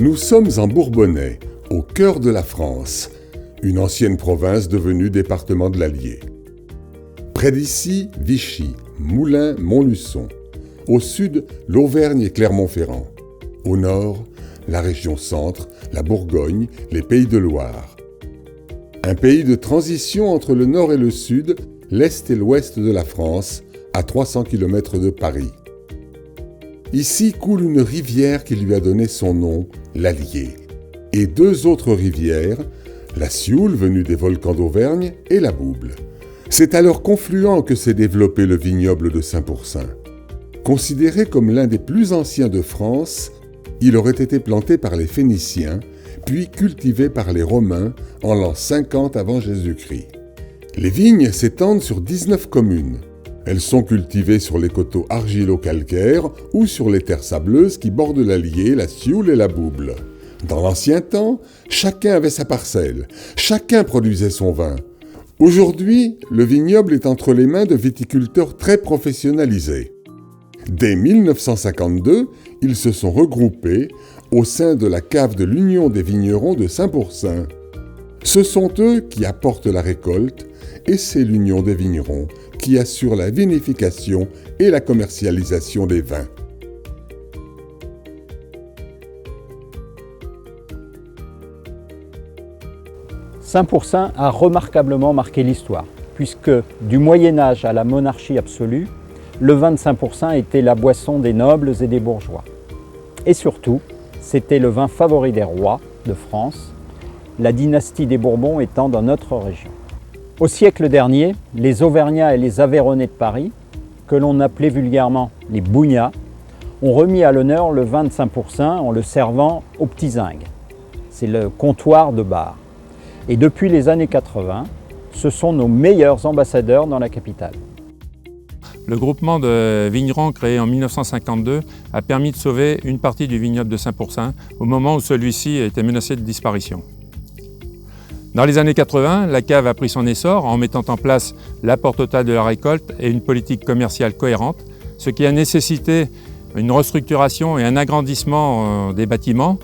Nous sommes en Bourbonnais, au cœur de la France, une ancienne province devenue département de l'Allier. Près d'ici, Vichy, Moulins, Montluçon. Au sud, l'Auvergne et Clermont-Ferrand. Au nord, la région centre, la Bourgogne, les Pays de Loire. Un pays de transition entre le nord et le sud, l'est et l'ouest de la France, à 300 km de Paris. Ici coule une rivière qui lui a donné son nom, l'Allier, et deux autres rivières, la Sioule venue des volcans d'Auvergne et la Bouble. C'est à leur confluent que s'est développé le vignoble de Saint-Pourçain. Considéré comme l'un des plus anciens de France, il aurait été planté par les Phéniciens, puis cultivé par les Romains en l'an 50 avant Jésus-Christ. Les vignes s'étendent sur 19 communes. Elles sont cultivées sur les coteaux argilo-calcaires ou sur les terres sableuses qui bordent l'Allier, la Sioule et la Bouble. Dans l'ancien temps, chacun avait sa parcelle, chacun produisait son vin. Aujourd'hui, le vignoble est entre les mains de viticulteurs très professionnalisés. Dès 1952, ils se sont regroupés au sein de la cave de l'Union des vignerons de Saint-Pourçain. Ce sont eux qui apportent la récolte et c'est l'Union des vignerons qui assure la vinification et la commercialisation des vins. Saint-Pourçain a remarquablement marqué l'histoire, puisque du Moyen-Âge à la monarchie absolue, le vin de Saint-Pourçain était la boisson des nobles et des bourgeois. Et surtout, c'était le vin favori des rois de France, la dynastie des Bourbons étant dans notre région. Au siècle dernier, les Auvergnats et les Aveyronnais de Paris, que l'on appelait vulgairement les bougnats, ont remis à l'honneur le vin de Saint-Pourçain en le servant aux petits zingues. C'est le comptoir de bar. Et depuis les années 80, ce sont nos meilleurs ambassadeurs dans la capitale. Le groupement de vignerons créé en 1952 a permis de sauver une partie du vignoble de Saint-Pourçain au moment où celui-ci était menacé de disparition. Dans les années 80, la cave a pris son essor en mettant en place l'apport total de la récolte et une politique commerciale cohérente, ce qui a nécessité une restructuration et un agrandissement des bâtiments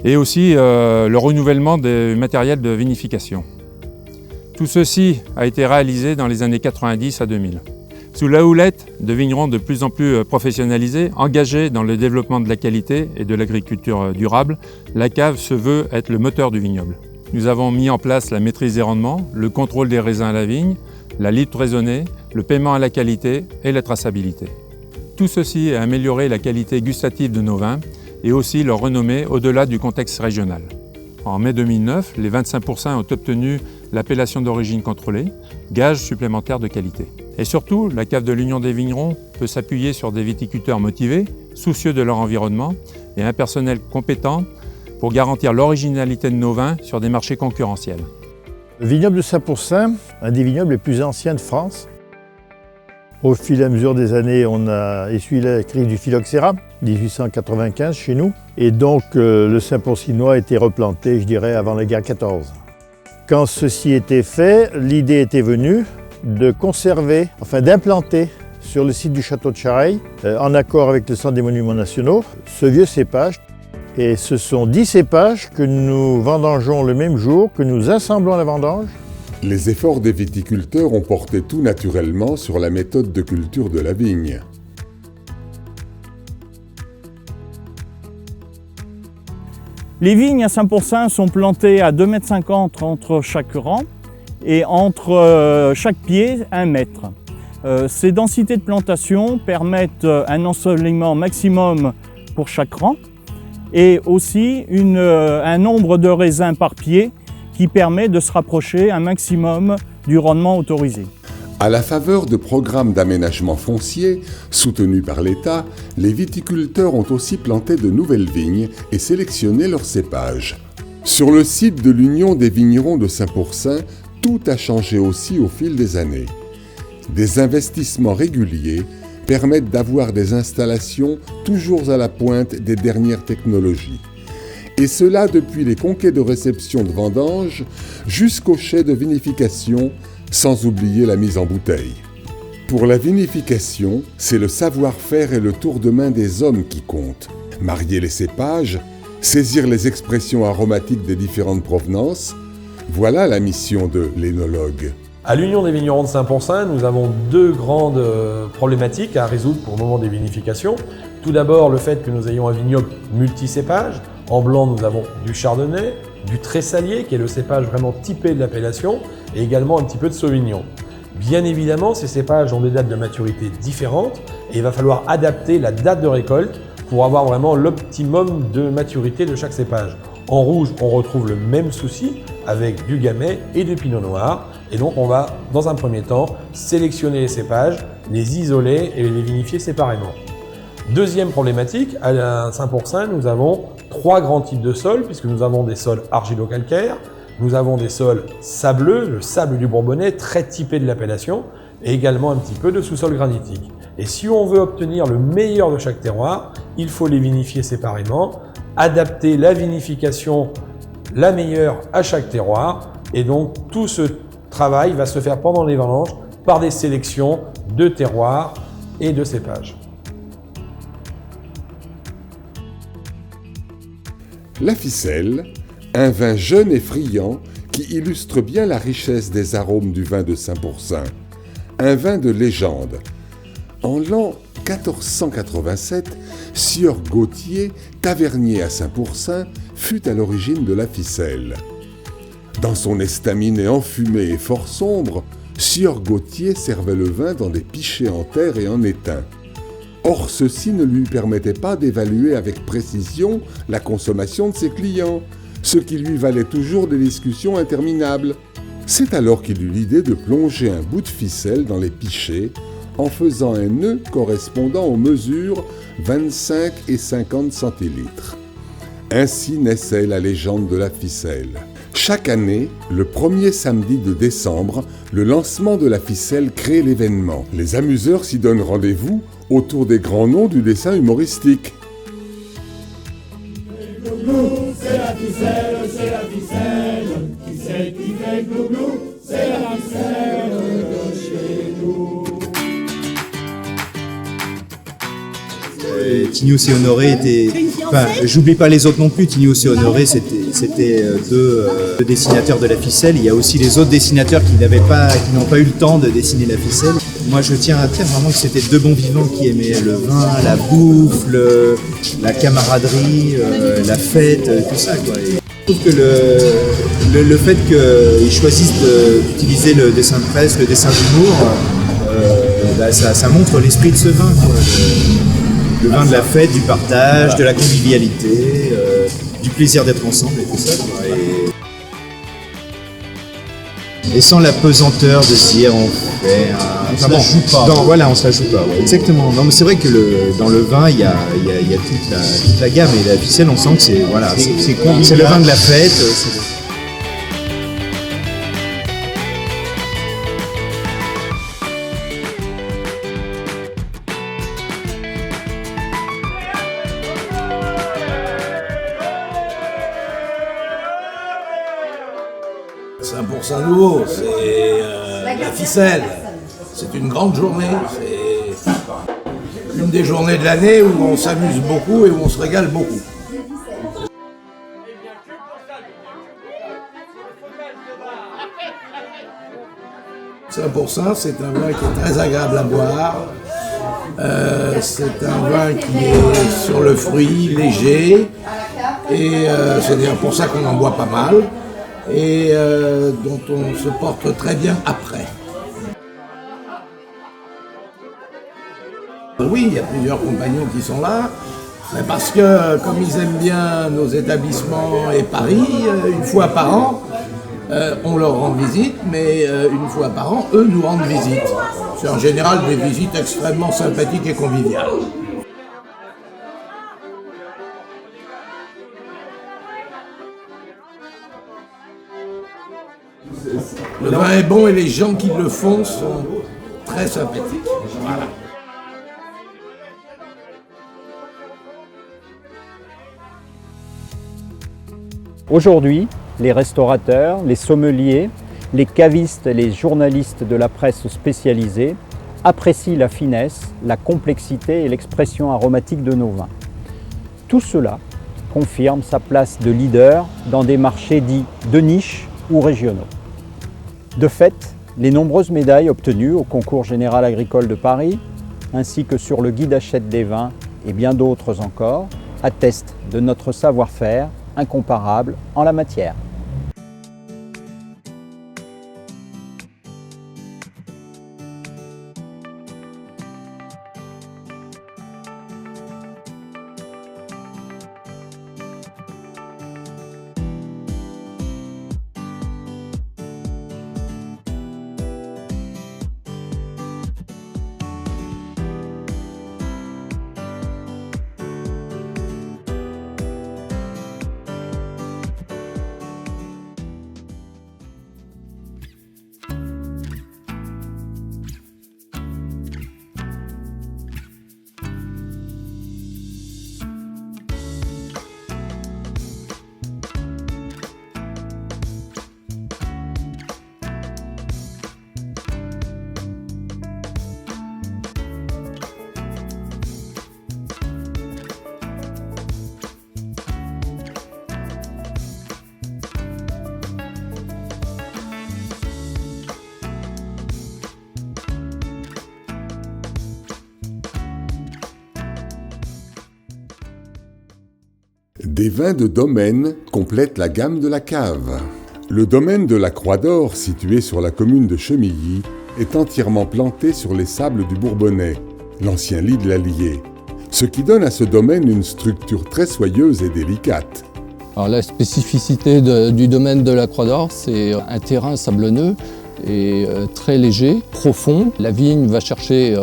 et aussi le renouvellement des matériels de vinification. Tout ceci a été réalisé dans les années 90 à 2000. Sous la houlette de vignerons de plus en plus professionnalisés, engagés dans le développement de la qualité et de l'agriculture durable, la cave se veut être le moteur du vignoble. Nous avons mis en place la maîtrise des rendements, le contrôle des raisins à la vigne, la litre raisonnée, le paiement à la qualité et la traçabilité. Tout ceci a amélioré la qualité gustative de nos vins et aussi leur renommée au-delà du contexte régional. En mai 2009, les 25% ont obtenu l'appellation d'origine contrôlée, gage supplémentaire de qualité. Et surtout, la cave de l'Union des vignerons peut s'appuyer sur des viticulteurs motivés, soucieux de leur environnement et un personnel compétent pour garantir l'originalité de nos vins sur des marchés concurrentiels. Le vignoble de Saint-Pourçain, un des vignobles les plus anciens de France. Au fil et à mesure des années, on a essuyé la crise du phylloxéra, 1895 chez nous. Et donc le Saint-Pourçinois a été replanté, je dirais, avant la guerre 14. Quand ceci était fait, l'idée était venue de conserver, enfin d'implanter sur le site du château de Chareil, en accord avec le Centre des Monuments Nationaux, ce vieux cépage. Et ce sont 10 cépages que nous vendangeons le même jour, que nous assemblons à la vendange. Les efforts des viticulteurs ont porté tout naturellement sur la méthode de culture de la vigne. Les vignes à Saint-Pourçain sont plantées à 2,50 m entre chaque rang et entre chaque pied 1 mètre. Ces densités de plantation permettent un ensoleillement maximum pour chaque rang et aussi un nombre de raisins par pied qui permet de se rapprocher un maximum du rendement autorisé. À la faveur de programmes d'aménagement foncier soutenus par l'État, les viticulteurs ont aussi planté de nouvelles vignes et sélectionné leurs cépages. Sur le site de l'Union des vignerons de Saint-Pourçain, tout a changé aussi au fil des années. Des investissements réguliers permettent d'avoir des installations toujours à la pointe des dernières technologies. Et cela depuis les conquets de réception de vendanges jusqu'aux chais de vinification, sans oublier la mise en bouteille. Pour la vinification, c'est le savoir-faire et le tour de main des hommes qui comptent. Marier les cépages, Saisir les expressions aromatiques des différentes provenances, voilà la mission de l'énologue. À l'Union des vignerons de Saint-Pourçain, nous avons deux grandes problématiques à résoudre pour le moment des vinifications. Tout d'abord, le fait que nous ayons un vignoble multicépage. En blanc, nous avons du chardonnay, du tressalier, qui est le cépage vraiment typé de l'appellation, et également un petit peu de sauvignon. Bien évidemment, ces cépages ont des dates de maturité différentes, et il va falloir adapter la date de récolte pour avoir vraiment l'optimum de maturité de chaque cépage. En rouge, on retrouve le même souci avec du gamay et du pinot noir. Et donc on va, dans un premier temps, sélectionner les cépages, les isoler et les vinifier séparément. Deuxième problématique, à Saint-Pourçain, nous avons trois grands types de sols, puisque nous avons des sols argilo-calcaires, nous avons des sols sableux, le sable du Bourbonnais, très typé de l'appellation, et également un petit peu de sous-sol granitique. Et si on veut obtenir le meilleur de chaque terroir, il faut les vinifier séparément, adapter la vinification la meilleure à chaque terroir, et donc tout ce travail va se faire pendant les vendanges par des sélections de terroirs et de cépages. La Ficelle, un vin jeune et friand qui illustre bien la richesse des arômes du vin de Saint-Pourçain. Un vin de légende. En l'an 1487, Sieur Gauthier, tavernier à Saint-Pourçain, fut à l'origine de la Ficelle. Dans son estaminet enfumé et fort sombre, Sieur Gauthier servait le vin dans des pichets en terre et en étain. Or, ceci ne lui permettait pas d'évaluer avec précision la consommation de ses clients, ce qui lui valait toujours des discussions interminables. C'est alors qu'il eut l'idée de plonger un bout de ficelle dans les pichets en faisant un nœud correspondant aux mesures 25 et 50 centilitres. Ainsi naissait la légende de la ficelle. Chaque année, le premier samedi de décembre, le lancement de la ficelle crée l'événement. Les amuseurs s'y donnent rendez-vous autour des grands noms du dessin humoristique. C'est la ficelle, c'est la ficelle. Qui c'est qui fait glouglou? C'est la ficelle de chez nous. Tinius et Honoré étaient... Enfin, j'oublie pas les autres non plus. Tinius et Honoré, c'était deux dessinateurs de la ficelle. Il y a aussi les autres dessinateurs qui n'ont pas eu le temps de dessiner la ficelle. Moi, je tiens à dire vraiment que c'était deux bons vivants qui aimaient le vin, la bouffe, la camaraderie, la fête, tout ça, quoi. Et je trouve que le fait qu'ils choisissent d'utiliser le dessin de presse, le dessin d'humour, ça montre l'esprit de ce vin, quoi. Le vin de la fête, du partage, de la convivialité, du plaisir d'être ensemble et tout ça, quoi. Et sans la pesanteur de se dire on fait un... On se la joue pas. Voilà, on se la joue pas, ouais, exactement. Non, mais c'est vrai que dans le vin, il y a toute la gamme, et la ficelle, on sent que c'est le vin de la fête. Saint-Pourçain nouveau, c'est la ficelle. C'est une grande journée. C'est une des journées de l'année où on s'amuse beaucoup et où on se régale beaucoup. Saint-Pourçain, c'est un vin qui est très agréable à boire. C'est un vin qui est sur le fruit, léger. Et c'est d'ailleurs pour ça qu'on en boit pas mal. Et dont on se porte très bien après. Oui, il y a plusieurs compagnons qui sont là, mais parce que comme ils aiment bien nos établissements et Paris, une fois par an, on leur rend visite, mais une fois par an, eux nous rendent visite. C'est en général des visites extrêmement sympathiques et conviviales. Le vin est bon et les gens qui le font sont très sympathiques. Voilà. Aujourd'hui, les restaurateurs, les sommeliers, les cavistes et les journalistes de la presse spécialisée apprécient la finesse, la complexité et l'expression aromatique de nos vins. Tout cela confirme sa place de leader dans des marchés dits de niche ou régionaux. De fait, les nombreuses médailles obtenues au Concours général agricole de Paris, ainsi que sur le guide Hachette des vins et bien d'autres encore, attestent de notre savoir-faire incomparable en la matière. Des vins de domaine complètent la gamme de la cave. Le domaine de la Croix d'Or, situé sur la commune de Chemilly, est entièrement planté sur les sables du Bourbonnais, l'ancien lit de l'Allier, ce qui donne à ce domaine une structure très soyeuse et délicate. Alors, la spécificité du domaine de la Croix d'Or, c'est un terrain sablonneux et très léger, profond. La vigne va chercher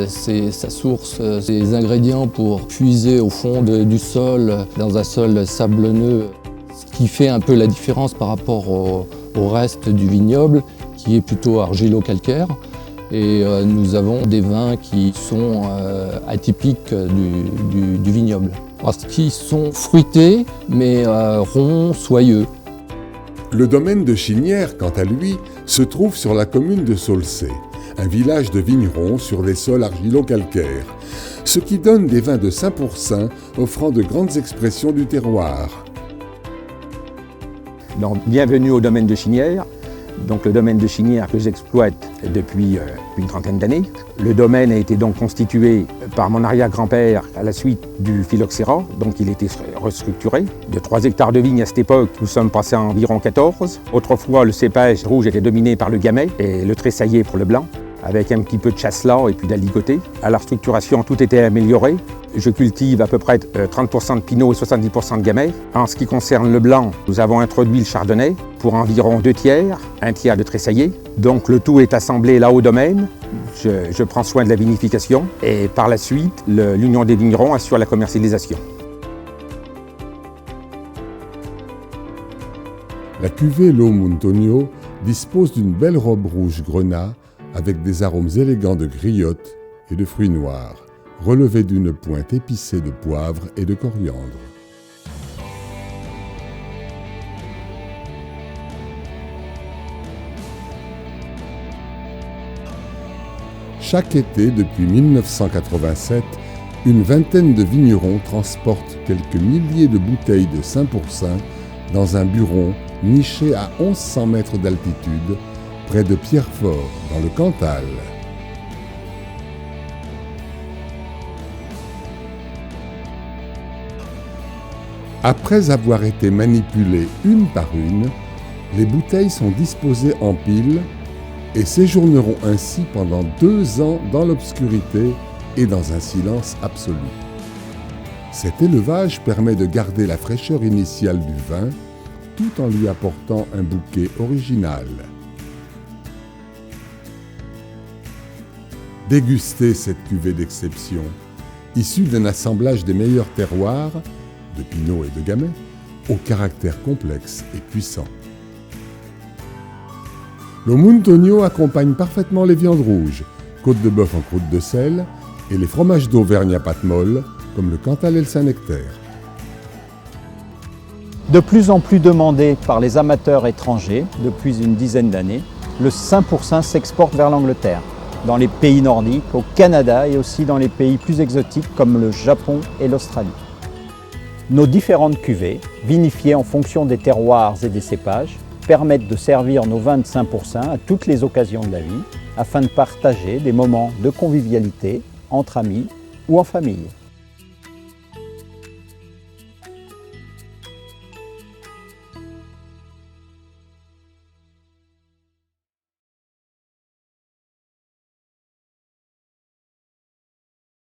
sa source, ses ingrédients pour puiser au fond du sol, dans un sol sablonneux, ce qui fait un peu la différence par rapport au reste du vignoble, qui est plutôt argilo-calcaire. Et nous avons des vins qui sont atypiques du vignoble, parce qu'ils sont fruités, mais ronds, soyeux. Le domaine de Chinière, quant à lui, se trouve sur la commune de Saulcé, un village de vignerons sur des sols argilo-calcaires, ce qui donne des vins de Saint-Pourçain offrant de grandes expressions du terroir. Donc, bienvenue au domaine de Chinière. Donc, le domaine de Chinière que j'exploite depuis une trentaine d'années. Le domaine a été donc constitué par mon arrière-grand-père à la suite du phylloxéra, donc il a été restructuré. De 3 hectares de vignes à cette époque, nous sommes passés à environ 14. Autrefois, le cépage rouge était dominé par le gamay et le tressaillé pour le blanc, avec un petit peu de chasselas et puis d'aligoté. À la restructuration, tout était amélioré. Je cultive à peu près 30% de pinot et 70% de gamay. En ce qui concerne le blanc, nous avons introduit le chardonnay pour environ 2 tiers, 1 tiers de tressaillé. Donc le tout est assemblé là au domaine. Je prends soin de la vinification et par la suite, l'Union des vignerons assure la commercialisation. La cuvée Lo Montonio dispose d'une belle robe rouge grenat avec des arômes élégants de griotte et de fruits noirs, relevés d'une pointe épicée de poivre et de coriandre. Chaque été, depuis 1987, une vingtaine de vignerons transportent quelques milliers de bouteilles de Saint-Pourçain dans un buron niché à 1100 mètres d'altitude, près de Pierrefort, dans le Cantal. Après avoir été manipulées une par une, les bouteilles sont disposées en piles et séjourneront ainsi pendant 2 ans dans l'obscurité et dans un silence absolu. Cet élevage permet de garder la fraîcheur initiale du vin tout en lui apportant un bouquet original. Dégustez cette cuvée d'exception, issue d'un assemblage des meilleurs terroirs, de pinot et de gamay, au caractère complexe et puissant. Lo Montonio accompagne parfaitement les viandes rouges, côte de bœuf en croûte de sel, et les fromages d'Auvergne à pâte molle, comme le Cantal et le Saint-Nectaire. De plus en plus demandé par les amateurs étrangers depuis une dizaine d'années, le Saint-Pourçain s'exporte vers l'Angleterre, dans les pays nordiques, au Canada et aussi dans les pays plus exotiques comme le Japon et l'Australie. Nos différentes cuvées, vinifiées en fonction des terroirs et des cépages, permettent de servir nos vins de 5% à toutes les occasions de la vie, afin de partager des moments de convivialité entre amis ou en famille.